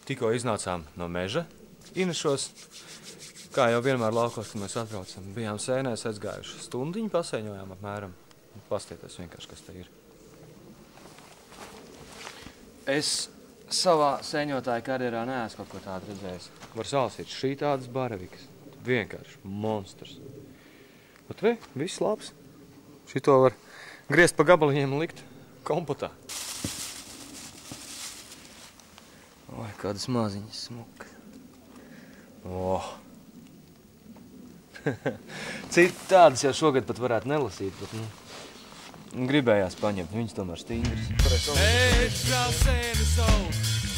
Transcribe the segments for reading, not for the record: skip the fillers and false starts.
Tikko iznācām no meža Inešos. Kā jau vienmēr laukos, kad mēs atbraucam, bijām sēnēs aizgājuši. Stundiņu pasēņojām apmēram. Pastieties vienkārši, kas te ir. Es savā sēņotāja karjerā neesmu kaut ko tādu redzējis. Var salasīt šī tādas baravikas. Vienkārši monstrs. Bet re, viss labs. Šito var griezt pa gabaliņiem un likt kompotā. Oi, kādas maziņas smuka. Oh. Citi tādas jau šogad pat varētu nelasīt, bet gribējās paņemt. Viņas tomēr stingras. Mežā sēni savu,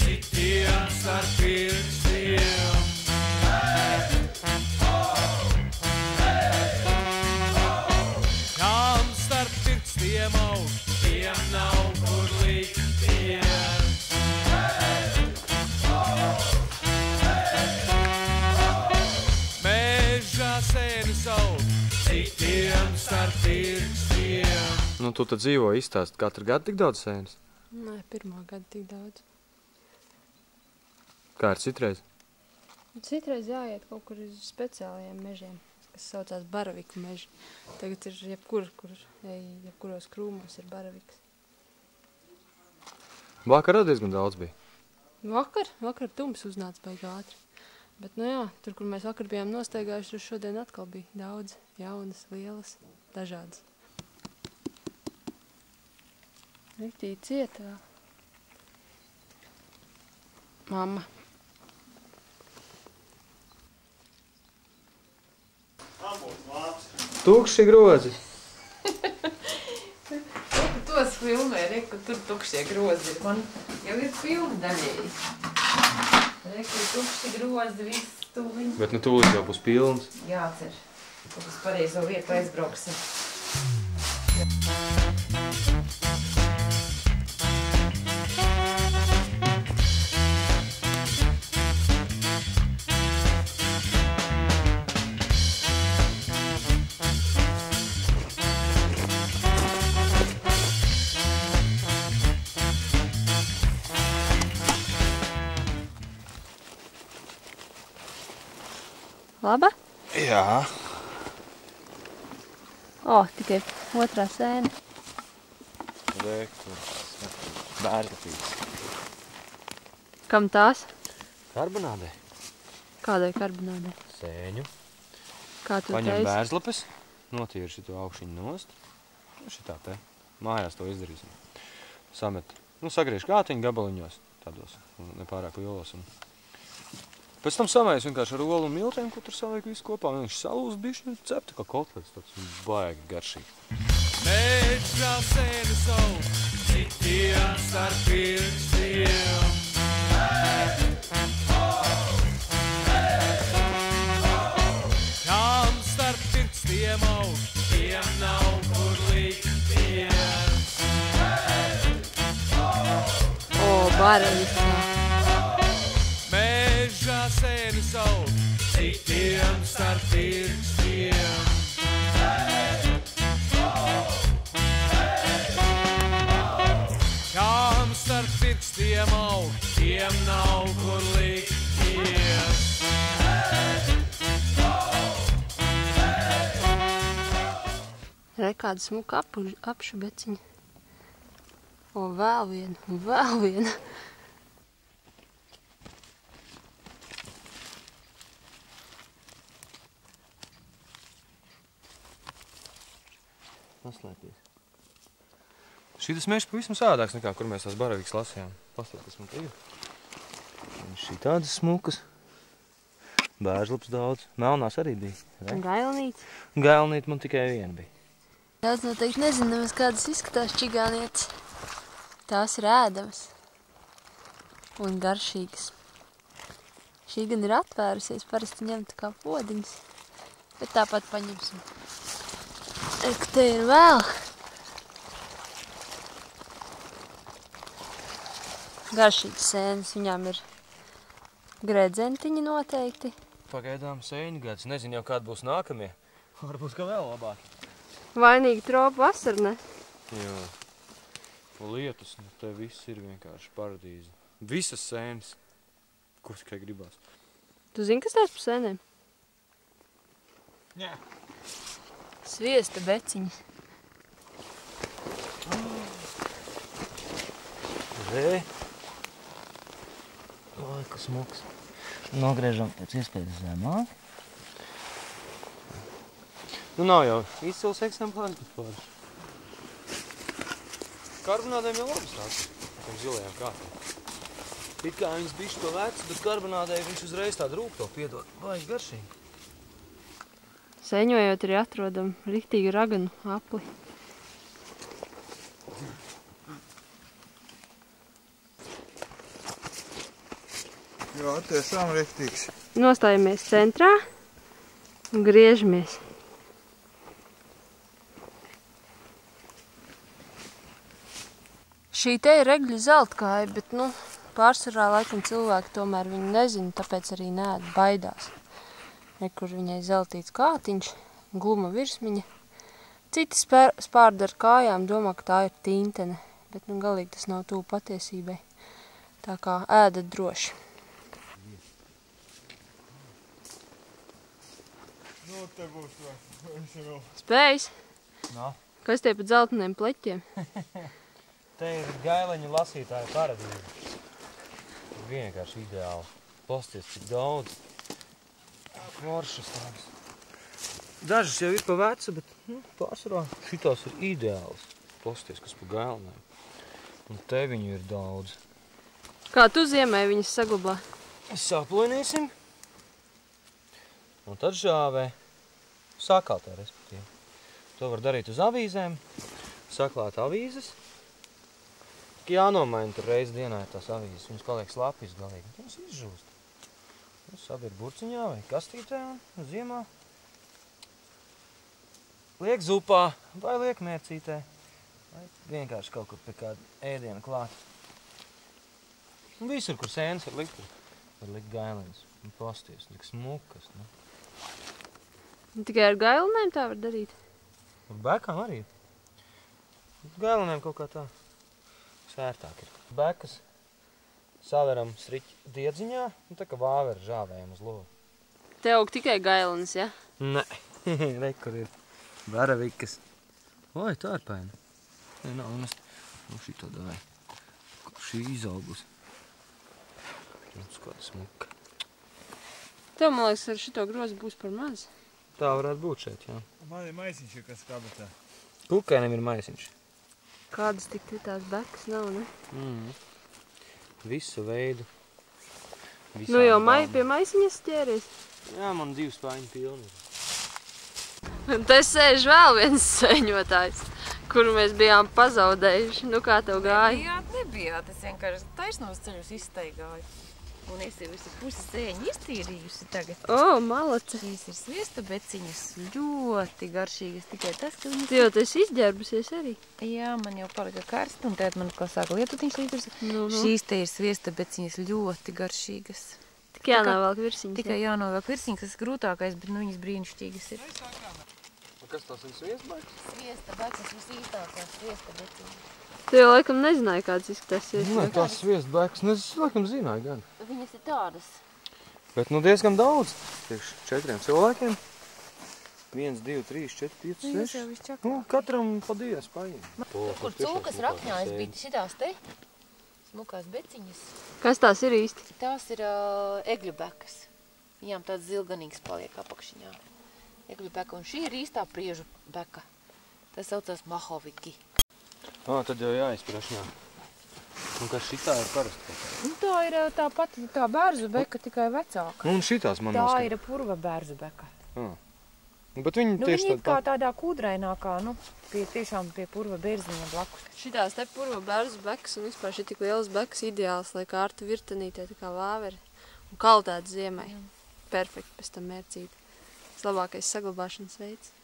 citiem starp pirkstiem. Kam starp pirkstiem aug, tiem nav kur liktiem. Mežā sēni savu, citiem starp pirkstiem. Nu, tu tad dzīvo izstāst katru gadu tik daudz sēnes? Nē, pirmā gada tik daudz. Kā ir citreiz? Citreiz jāiet kaut kur uz speciālajiem mežiem, kas saucās baraviku meži. Tagad ir jebkuros krūmos ir baravikas. Vakar diezgan daudz bija. Vakar tums uznāca baigi ātri. Bet, nu jā, tur, kur mēs vakar bijām nostaigājuši, tur šodien atkal bija daudz jaunas, lielas, dažādas. Riktīgi cietā. Mamma. Tukši grozi. Tos filmē, reku, tur tukšie grozi ir. Man jau ir filma daļēji. Reku, tukši grozi, viss tūliņ. Bet nu tūlīt jau būs pilns. Jācer, ka uz pareizo vietu aizbrauksim. Laba? Jā. Tikai otrā sēne. Bērkapīts. Kam tās? Karbonādē. Kādai karbonādai? Sēņu. Kā tu Paņem taisi? bērzlapes, notīri šito augšiņu nost. Šitā te. Mājās to izdarīsim. Samet. Sagriež kātiņu gabaliņos, tādos nepārāk lielos. Pēc tam samējas vienkārši ar olu un miltēm, ko tur saliek visu kopā. Viņš salūst bišķi un cepta kā kotlets, tāds baigi garšīgi. Mežā sēni savu, citiem starp pirkstiem. Kam starp pirkstiem aug, tiem nav kur liktiem. Baravikas. Mežā sēni savu, citiem starp pirkstiem. Kam starp pirkstiem aug, tiem nav kur liktiem. Re, kāda smuka apšu beciņa. Vēl viena. Paslēpies. Šitas mežs pavisam sādāks nekā, kur mēs tās baravikas lasījām. Paslēpies man te ir. Šī tādas smukas. Bērzlaps daudz. Melnās arī bija. Un gailnītes? Gailnīte man tikai viena bija. Daudz noteikti nezinu, nemaz kādas izskatās čigānietes. Tās ir ēdamas un garšīgas. Šī gan ir atvērusies, parasti ņemta kā podiņas, bet tāpat paņemsim. Ka te ir vēl. Garšīgas sēnes, viņām ir gredzentiņi noteikti. Pagaidām sēņu gads, nezinu jau kādi būs nākamie. Varbūt, ka vēl labāki. Vainīgi tropu vasara, ne? Jā. Lietus, te viss ir vienkārši paradīze. Visas sēnes. ko tikai gribās. Tu zini, kas tās par sēnēm? Jā. Sviesta beciņas. Zē. Oi, kas smuks. Nogriežam pēc iespējas zemāk. Nu nav jau izcils eksemplārs, bet forši. Karbonādēm jau labi sāks. Tiem zilajām kātiem. It kā viņas bišķi to vecs, bet karbonādē viņš uzreiz tādu rūkto piedod. Baigi garšīgi. Sēņojot arī atrodam riktīgi raganu apli. Jā, tiešām riktīgs. Nostājamies centrā un griežamies. Šī te ir regļu zeltkāja, bet, nu, pārsvarā laikam cilvēki tomēr viņu nezina, tāpēc arī neēd, baidās. Nekur viņai zeltīts kātiņš, gluma virsmiņa. Citi spārda ar kājām domā, ka tā ir tintene, bet, nu, galīgi tas nav tuvu patiesībai. Tā kā ēdat droši. Nu, te būs vēl. Spējis? Nā. Kas tie pa dzelteniem pleķiem? Te ir gaileņu lasītāja paradīze. Vienkārši ideāli. Pasties, cik daudz. Foršas tādas. Dažas jau ir pa vecu, bet pārsvarā šitās ir ideāls. Pasties, kas pa gailenēm. Un te viņu ir daudz. Kā tu ziemē viņas saglabā? Saplojnīsim. Un tad žāvē. Sakaltē, respektīvi. To var darīt uz avīzēm. Saklāt avīzes. Jānomaina tur reiz dienā ir tās avīzes. Viņas paliek slapjas galīgi. Viņas izžūst. Sabir burciņā vai kastītē un ziemā. Liek zupā vai liek mērcītē. Vai vienkārši kaut kur pie kāda ēdiena klāt. Un visur, kur sēnes var likt, var likt gailenes. Un pasties, tik smukas. Nu. Tikai ar gailenēm tā var darīt? Ar bekām arī. Gailenēm kaut kā tā svērtāk ir. Bekas saveram striķi diedziņā, un tā kā vāveri žāvējam uz logu. Te aug tikai gailenes, ja? Nē, re, kur ir baravikas. Oi, tā ir paina. Nē, nav, un es, nu šito davai. Šī izaugus. Kāda smuka. Tev, man liekas, ar šito grozu būs par maz. Tā varētu būt šeit, jā. Man ir maisiņš, kas kabatā. Kukainim ir maisiņš. Kādas tik te tās bekas nav, ne? Visu veidu. Nu jau pie maisiņas ķēries. Jā, man 2 spaiņi pilni ir. Un te sēž vēl viens sēņotājs, kuru mēs bijām pazaudējuši. Nu kā tev gāja? Nebijāt. Es vienkārši taisnos ceļus izstaigāju. Un es jau visu pusi sēņu iztīrījusi tagad. O, malace. Šīs ir sviesta beciņas, ļoti garšīgas. Tikai tas, ka viņas... Tu jau tu esi izģērbusies arī? Jā, man jau palika karsti, un tagad man kā sāka lietutiņš līdz. Šīs te ir sviesta beciņas ļoti garšīgas. Tik jānovelk virsiņas. Tikai jānovelk virsiņas, tas ir grūtākais, bet nu viņas brīnišķīgas ir. Kas tās ir sviestbaigas? Sviesta bekas visīstākās sviesta beciņas. Tu jau laikam nezināji, kāds izskatās sviesta. Nē, tās sviestbaigas, es laikam zināju gan. Viņas ir tādas. Bet nu diezgan daudz. Priekš 4 cilvēkiem. 1, 2, 3, 4, 5, 6. Nu, katram pa 2 spaiņi. Kur cūkas rakņājas bija šitās te smukās beciņas. Kas tās ir īsti? Tās ir egļu bekas. Viņām tāds zilganīgs paliek apakšiņā. Egļu beka, un šī ir īstā priežu beka. Tas saucās mahoviki. Tad jau jāizprašņā. Un kas šitā ir parasti? Un tā ir tā pati tā bērzu beka, tikai vecāka. Un šitās man Tā nav ir purva bērzu beka. Bet viņi Nu, tieši viņi kā tādā kūdrainākā, nu, tiešām pie purva bērziņa blakus. Šitās te purva bērzu bekas un vispār šī tik lielas bekas ideāls, lai kārtu virtenītē tā kā vāveri. Un kaldēt ziemai. Perfekti pēc tam mērcīt. Tas labākais saglabāšanas veids.